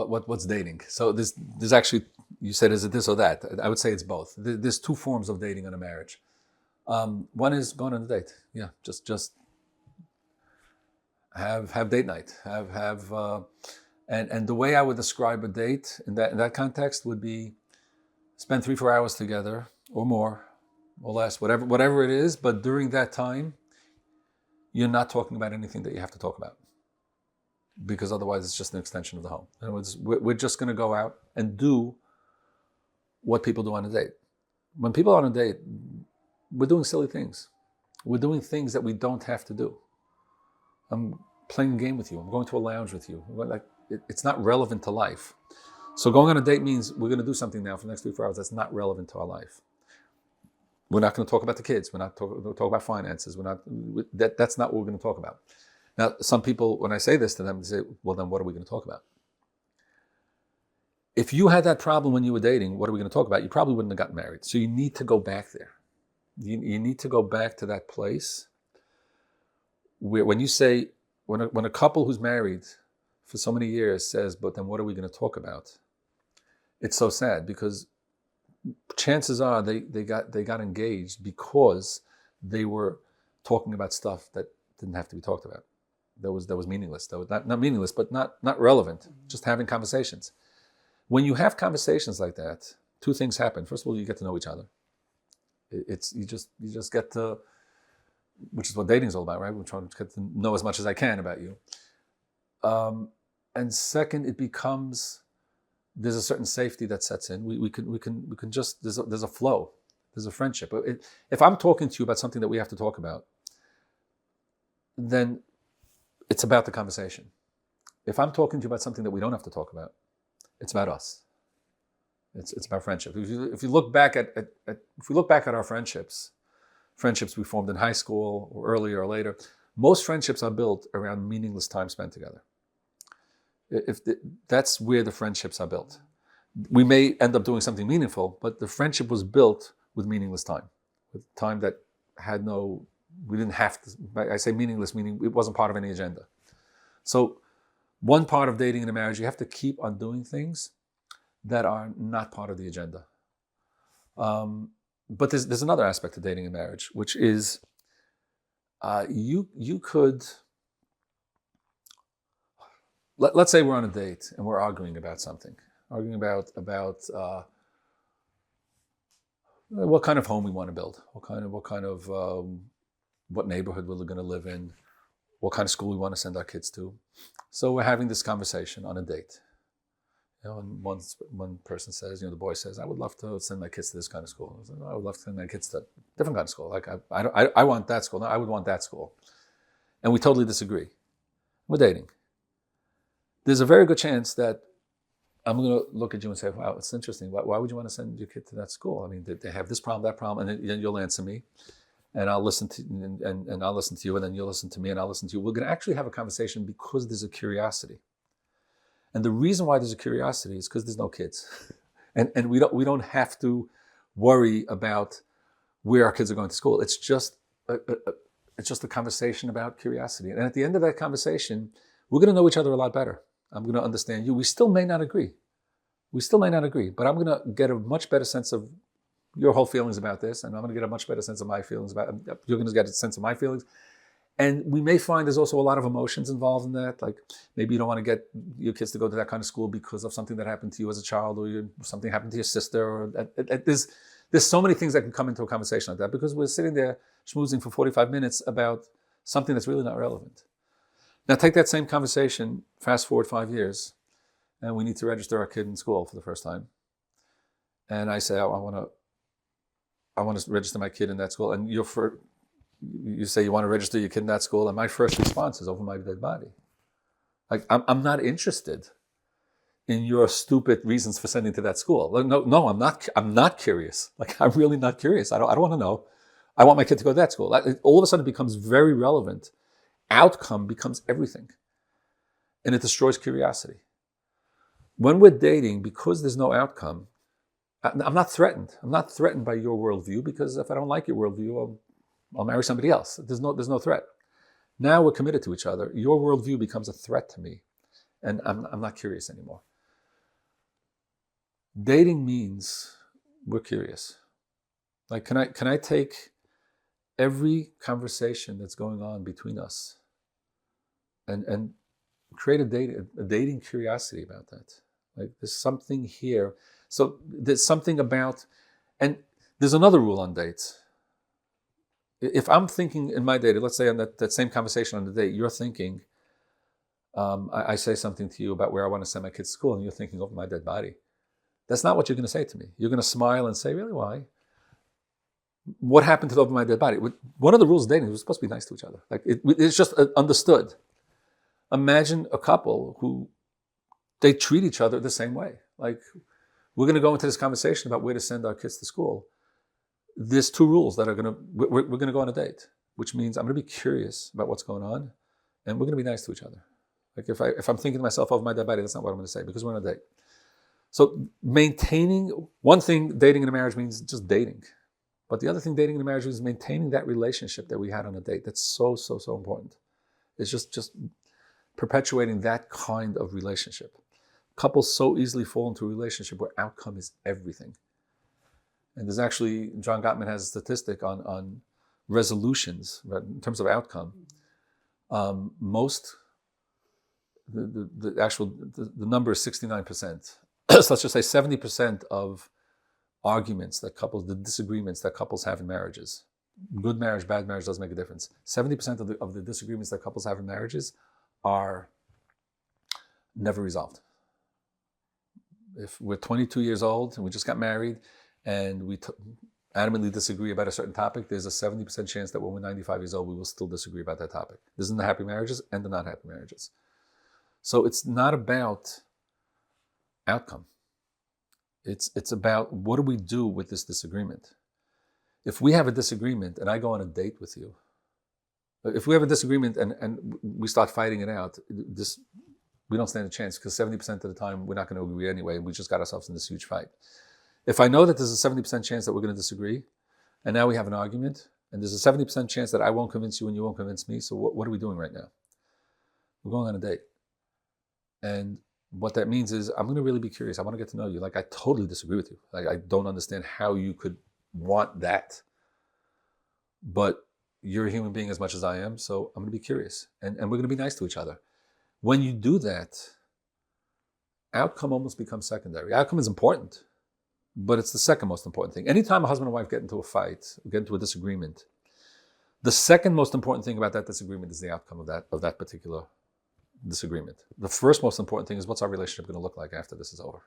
What's dating? So there's actually, you said, is it this or that? I would say it's both. There's two forms of dating in a marriage. One is going on a date. Yeah, just have date night. And the way I would describe a date in that context would be spend 3-4 hours together or more or less, whatever it is. But during that time, you're not talking about anything that you have to talk about, because otherwise it's just an extension of the home. In other words, we're just going to go out and do what people do on a date. When people are on a date, we're doing silly things. We're doing things that we don't have to do. I'm playing a game with you. I'm going to a lounge with you. It's not relevant to life. So going on a date means we're going to do something now for the next 3-4 hours that's not relevant to our life. We're not going to talk about the kids. We're not going to talk about finances. That's not what we're going to talk about. Now, some people, when I say this to them, they say, well, then what are we going to talk about? If you had that problem when you were dating, what are we going to talk about? You probably wouldn't have gotten married. So you need to go back there. You need to go back to that place where when you say, when a couple who's married for so many years says, but then what are we going to talk about? It's so sad, because chances are they got engaged because they were talking about stuff that didn't have to be talked about. That was meaningless. That was not meaningless, but not relevant. Just having conversations. When you have conversations like that, two things happen. First of all, you get to know each other. You just get to, which is what dating is all about, right? We're trying to get to know as much as I can about you. And second, it becomes, there's a certain safety that sets in. We can just, there's a flow, there's a friendship. If I'm talking to you about something that we have to talk about, then it's about the conversation. If I'm talking to you about something that we don't have to talk about, it's about us. It's about friendship. If you look back at our friendships we formed in high school or earlier or later, most friendships are built around meaningless time spent together. That's where the friendships are built. We may end up doing something meaningful, but the friendship was built with meaningless time, with time that had we didn't have to. I say meaningless, meaning it wasn't part of any agenda. So one part of dating in a marriage, you have to keep on doing things that are not part of the agenda. But there's another aspect of dating in marriage, which is you could, let's say we're on a date and we're arguing about something, about what kind of home we want to build, what neighborhood we're going to live in, what kind of school we want to send our kids to. So we're having this conversation on a date. And one person says, the boy says, I would love to send my kids to this kind of school. I said, I would love to send my kids to a different kind of school. Like I want that school. No, I would want that school. And we totally disagree. We're dating. There's a very good chance that I'm going to look at you and say, wow, it's interesting. Why would you want to send your kid to that school? I mean, they have this problem, that problem, and then you'll answer me. And I'll listen to and I'll listen to you, and then you'll listen to me, and I'll listen to you. We're going to actually have a conversation because there's a curiosity. And the reason why there's a curiosity is because there's no kids. And we don't have to worry about where our kids are going to school. It's just a conversation about curiosity. And at the end of that conversation, we're going to know each other a lot better. I'm going to understand you. We still may not agree, but I'm going to get a much better sense of your whole feelings about this, and I'm going to get a much better sense of my feelings about it. You're going to get a sense of my feelings. And we may find there's also a lot of emotions involved in that. Like maybe you don't want to get your kids to go to that kind of school because of something that happened to you as a child, or something happened to your sister. Or there's so many things that can come into a conversation like that, because we're sitting there schmoozing for 45 minutes about something that's really not relevant. Now take that same conversation, fast forward 5 years, and we need to register our kid in school for the first time. And I say, I want to register my kid in that school. And you say you want to register your kid in that school, and my first response is over my dead body. Like I'm not interested in your stupid reasons for sending to that school. Like, no, I'm not. I'm not curious. Like I'm really not curious. I don't want to know. I want my kid to go to that school. All of a sudden, it becomes very relevant. Outcome becomes everything, and it destroys curiosity. When we're dating, because there's no outcome, I'm not threatened. I'm not threatened by your worldview, because if I don't like your worldview, I'll marry somebody else. There's no threat. Now we're committed to each other. Your worldview becomes a threat to me, and I'm not curious anymore. Dating means we're curious. Like, can I take every conversation that's going on between us and create a dating curiosity about that? Like, there's something here. So there's something about, and there's another rule on dates. If I'm thinking in my date, let's say on that same conversation on the date, you're thinking, I say something to you about where I want to send my kids to school, and you're thinking over my dead body. That's not what you're going to say to me. You're going to smile and say, really, why? What happened to the over my dead body? One of the rules of dating is we're supposed to be nice to each other. Like it's just understood. Imagine a couple who they treat each other the same way. Like, we're going to go into this conversation about where to send our kids to school. There's two rules that are we're going to go on a date, which means I'm going to be curious about what's going on, and we're going to be nice to each other. Like, if I'm thinking to myself over my dead body, that's not what I'm going to say, because we're on a date. So maintaining, one thing dating in a marriage means just dating. But the other thing dating in a marriage is maintaining that relationship that we had on a date. That's so important. It's just perpetuating that kind of relationship. Couples so easily fall into a relationship where outcome is everything. And there's actually, John Gottman has a statistic on resolutions, right, in terms of outcome. The number is 69%. So let's just say 70% of arguments that the disagreements that couples have in marriages, good marriage, bad marriage, doesn't make a difference. 70% of the disagreements that couples have in marriages are never resolved. If we're 22 years old and we just got married and we adamantly disagree about a certain topic, there's a 70% chance that when we're 95 years old, we will still disagree about that topic. This is the happy marriages and the not happy marriages. So it's not about outcome. It's about, what do we do with this disagreement? If we have a disagreement and I go on a date with you, if we have a disagreement and we start fighting it out, we don't stand a chance, because 70% of the time we're not going to agree anyway, and we just got ourselves in this huge fight. If I know that there's a 70% chance that we're going to disagree, and now we have an argument, and there's a 70% chance that I won't convince you and you won't convince me, so what are we doing right now? We're going on a date. And what that means is I'm going to really be curious. I want to get to know you. Like, I totally disagree with you. Like, I don't understand how you could want that. But you're a human being as much as I am, so I'm going to be curious. And we're going to be nice to each other. When you do that, outcome almost becomes secondary. Outcome is important, but it's the second most important thing. Anytime a husband and wife get into a fight, get into a disagreement, the second most important thing about that disagreement is the outcome of that particular disagreement. The first most important thing is, what's our relationship going to look like after this is over?